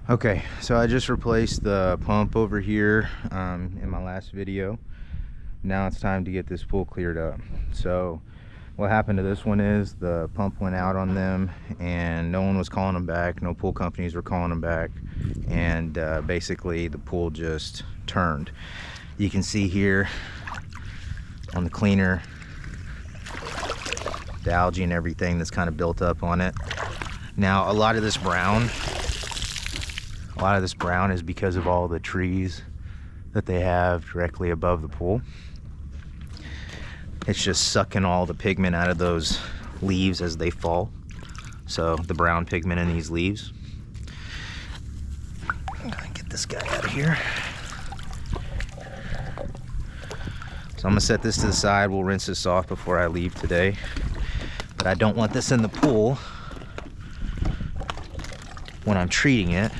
Okay, so I just replaced the pump over here in my last video. Now it's time to get this pool cleared up. So what happened to this one is the pump went out on them and no one was calling them back. No pool companies were calling them back, and basically the pool just turned. You can see here on the cleaner the algae and everything that's kind of built up on it. Now a lot of this brown is because of all the trees that they have directly above the pool. It's just sucking all the pigment out of those leaves as they fall. So the brown pigment in these leaves. I'm gonna get this guy out of here. So I'm gonna set this to the side. We'll rinse this off before I leave today. But I don't want this in the pool when I'm treating it.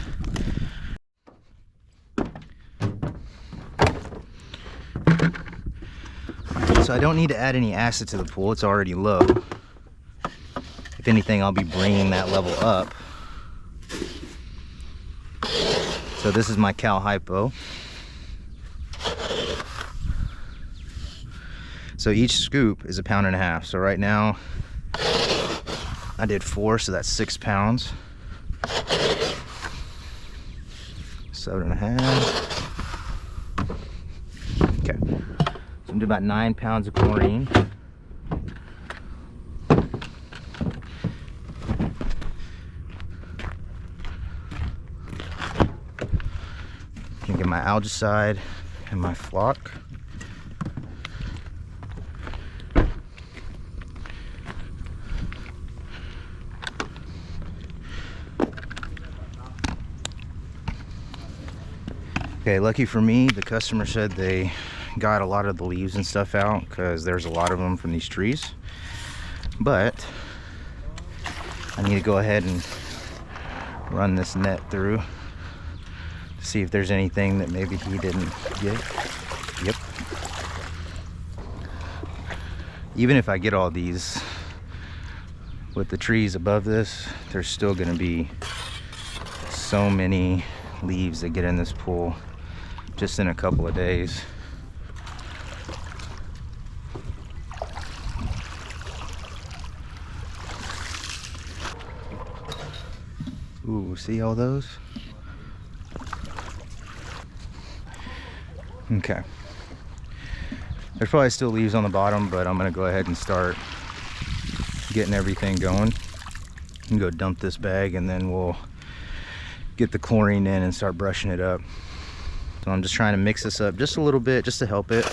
So I don't need to add any acid to the pool, it's already low. If anything, I'll be bringing that level up. So this is my Cal Hypo. So each scoop is 1.5 pounds. So right now, I did 4, so that's 6 pounds. 7.5. Okay. So I'm doing about 9 pounds of chlorine. I'm gonna get my Algaecide and my Flock. Okay, lucky for me, the customer said they got a lot of the leaves and stuff out because there's a lot of them from these trees. But I need to go ahead and run this net through to see if there's anything that maybe he didn't get. Yep. Even if I get all these with the trees above this, there's still going to be so many leaves that get in this pool just in a couple of days. Ooh, see all those? Okay. There's probably still leaves on the bottom, but I'm gonna go ahead and start getting everything going. You can go dump this bag and then we'll get the chlorine in and start brushing it up. So I'm just trying to mix this up just a little bit just to help it.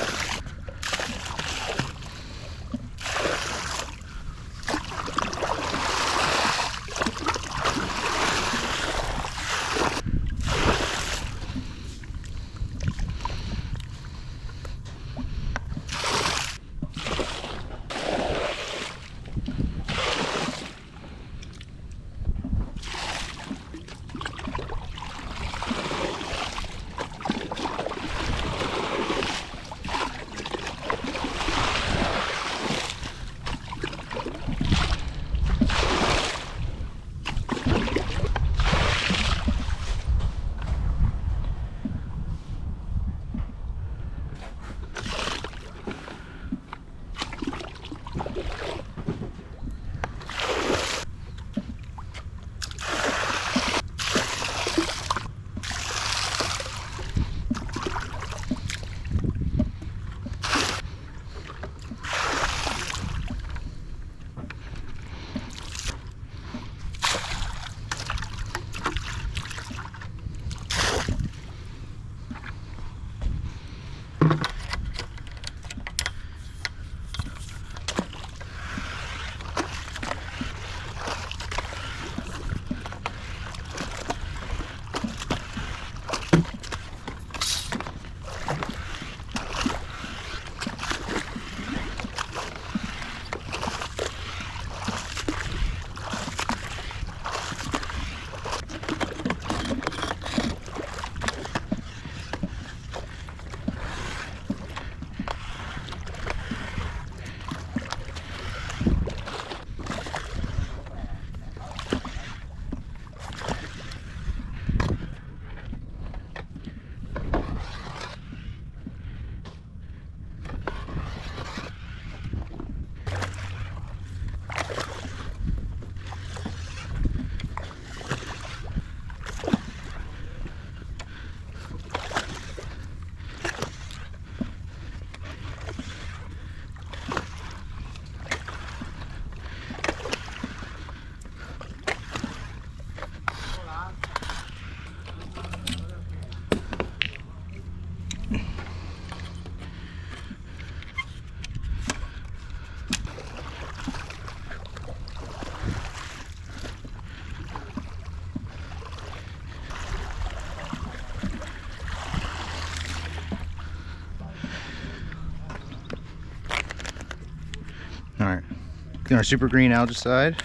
Our super green algaecide.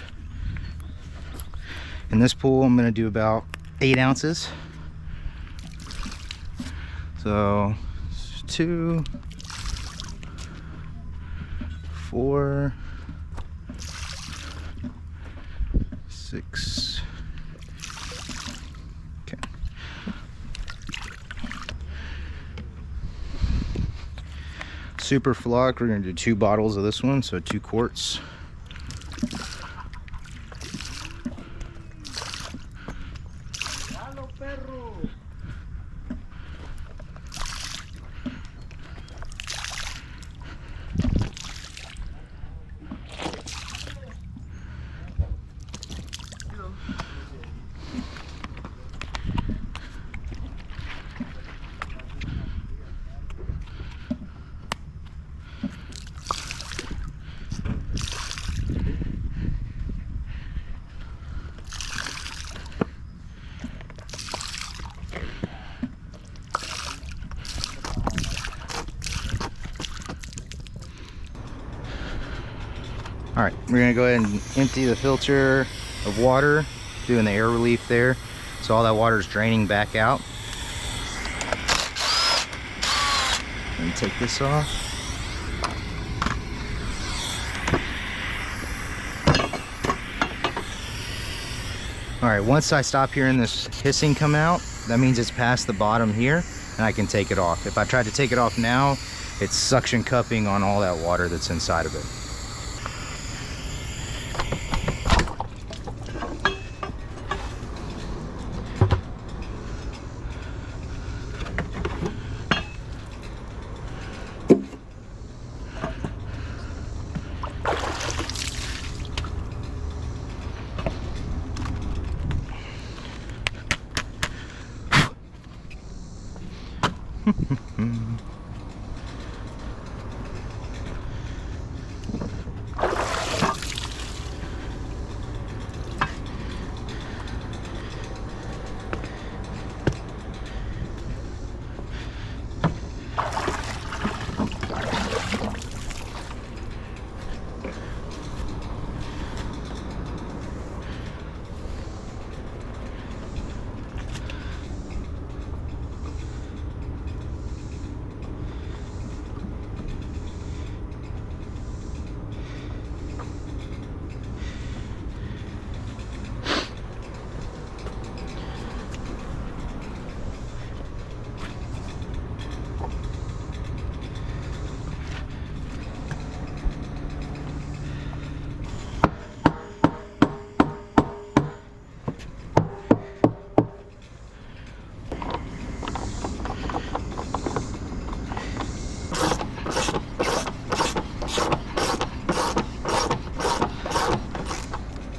In this pool, I'm gonna do about 8 ounces. So 2, 4, 6. Okay. Super Flock, we're gonna do 2 bottles of this one, so 2 quarts. All right, we're gonna go ahead and empty the filter of water, doing the air relief there. So all that water is draining back out. And take this off. All right, once I stop hearing this hissing come out, that means it's past the bottom here and I can take it off. If I try to take it off now, it's suction cupping on all that water that's inside of it.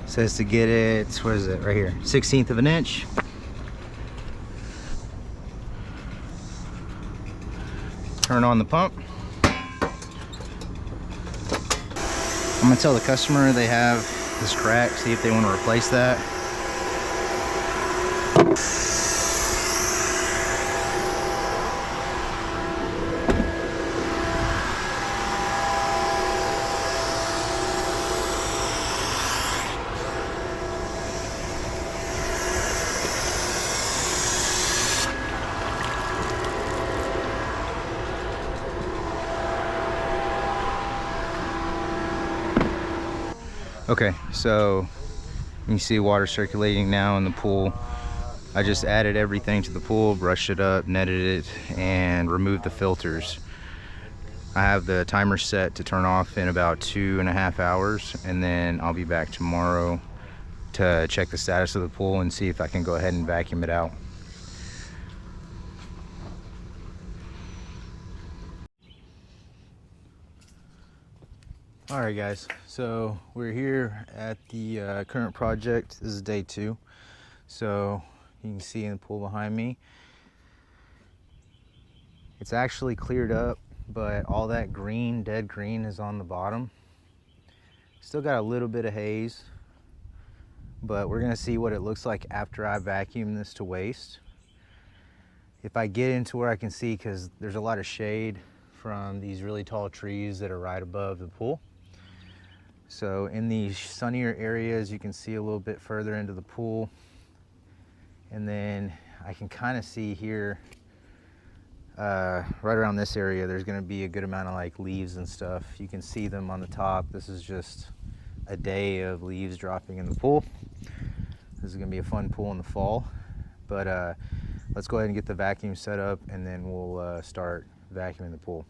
Says to get it, what is it right here, 1/16 of an inch. Turn on the pump. I'm gonna tell the customer they have this crack, see if they want to replace that. Okay, so you see water circulating now in the pool. I just added everything to the pool, brushed it up, netted it, and removed the filters. I have the timer set to turn off in about 2.5 hours, and then I'll be back tomorrow to check the status of the pool and see if I can go ahead and vacuum it out. All right guys, so we're here at the current project. This is day 2. So you can see in the pool behind me, it's actually cleared up, but all that green, dead green, is on the bottom. Still got a little bit of haze, but we're gonna see what it looks like after I vacuum this to waste. If I get into where I can see, because there's a lot of shade from these really tall trees that are right above the pool. So in these sunnier areas, you can see a little bit further into the pool. And then I can kind of see here, right around this area, there's going to be a good amount of like leaves and stuff. You can see them on the top. This is just a day of leaves dropping in the pool. This is going to be a fun pool in the fall. But let's go ahead and get the vacuum set up, and then we'll start vacuuming the pool.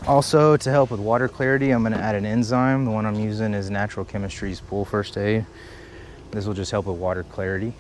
Also, to help with water clarity, I'm going to add an enzyme. The one I'm using is Natural Chemistry's Pool First Aid. This will just help with water clarity.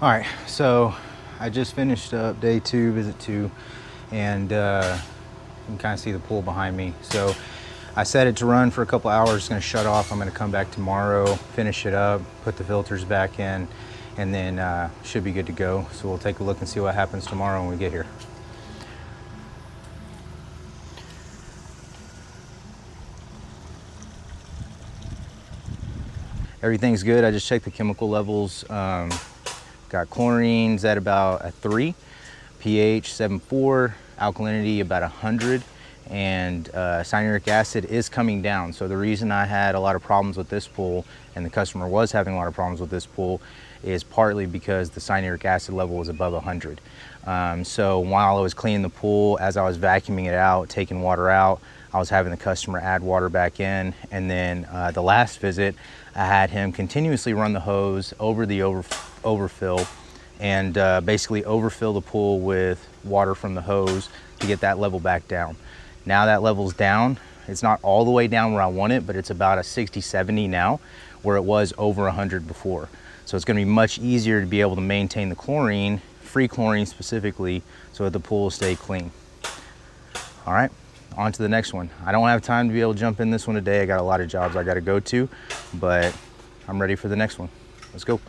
All right, so I just finished up day 2, visit 2, and you can kind of see the pool behind me. So I set it to run for a couple hours. It's going to shut off. I'm going to come back tomorrow, finish it up, put the filters back in, and then should be good to go. So we'll take a look and see what happens tomorrow when we get here. Everything's good. I just checked the chemical levels. Got chlorines at about a 3, pH 7.4, alkalinity about 100, and cyanuric acid is coming down. So the reason I had a lot of problems with this pool, and the customer was having a lot of problems with this pool, is partly because the cyanuric acid level was above 100. So while I was cleaning the pool, as I was vacuuming it out, taking water out, I was having the customer add water back in. And then the last visit, I had him continuously run the hose over the overfill and basically overfill the pool with water from the hose to get that level back down. Now that level's down. It's not all the way down where I want it, but it's about a 60, 70 now, where it was over 100 before. So it's gonna be much easier to be able to maintain the chlorine, free chlorine specifically, so that the pool will stay clean. All right, on to the next one. I don't have time to be able to jump in this one today. I got a lot of jobs I gotta go to, but I'm ready for the next one. Let's go.